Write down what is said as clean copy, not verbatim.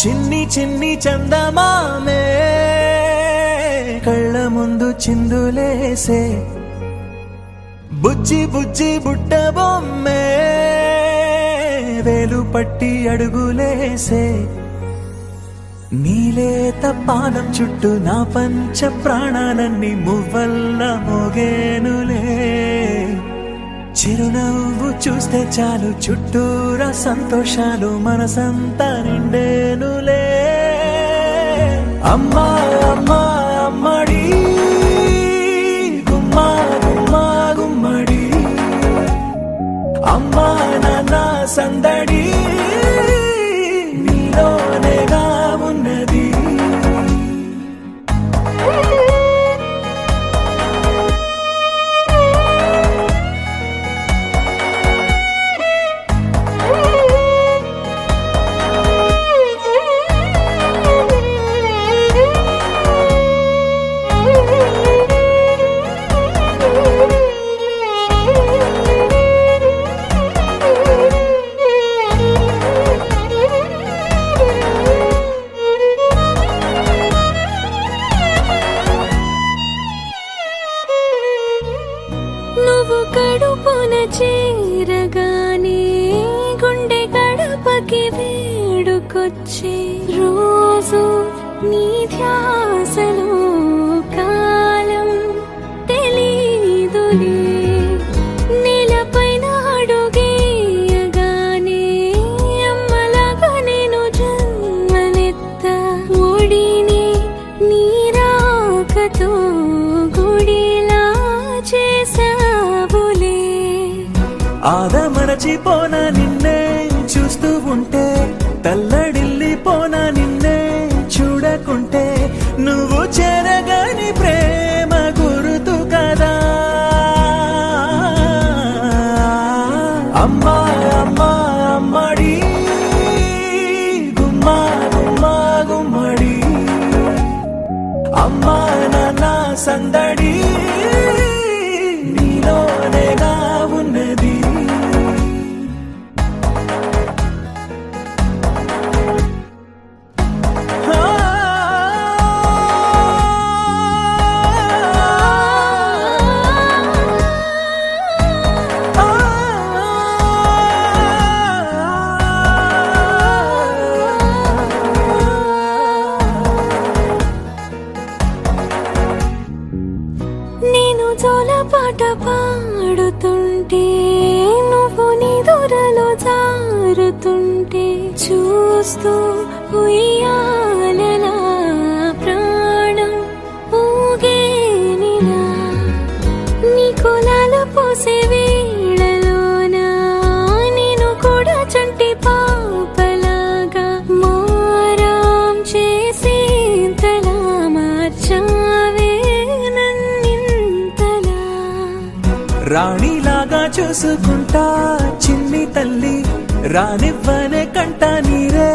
చిన్ని చిన్ని చందమామే కళ్ళ ముందు చిందులేసే బుజ్జి బుజ్జి బుట్ట బొమ్మే వేలు పట్టి అడుగులేసే నీలేత పానం చుట్టూ నా పంచ ప్రాణాలన్నీ మువ్వల్ల మోగేనులే చిరునవ్వు చూస్తే చాలు చుట్టూరా సంతోషాలు మనసంతా నిండేనులే అమ్మా అమ్మా అమ్మడి గుమ్మా గుమ్మా గుమ్మడి అమ్మా నాన్న సందడి నీలోనేగా ఉన్నది నువ్వు కడుపున చేరగానే గుండె గడపకి వేడుకొచ్చే రోజు నీ ధ్యాసలో కాలం తెలీదులే నేలపైన అడుగేయగానే అమ్మలాగా నేను జన్మనెత్త ఒడిని నీ రాకతో గుడిలా చేసావులే ఆదమరచిపోనా నిన్నే చూస్తూ ఉంటే తల్లడిల్లిపోనా నిన్నే చూడకుంటే నువ్వు చెరగని ప్రేమ గురుతు కదా అమ్మా అమ్మా అమ్మడి గుమ్మా గుమ్మా గుమ్మడి అమ్మా నాన్న సందడి నీలోనేగా ఉన్నది నేను జోలపాట పాడుతుంటే నువ్వు నిదురలో జారుతుంటే చూస్తూ ఉయ్యాలలా ప్రాణం ఊగేనిలా నీ కులాల పోసే వేళలోన నేను కూడా చంటి పాపలాగా మారాం చేసేంతలా మార్చావే రాణిలాగా చూసుకుంటా చిన్ని తల్లి రానివ్వనే కంట నీరే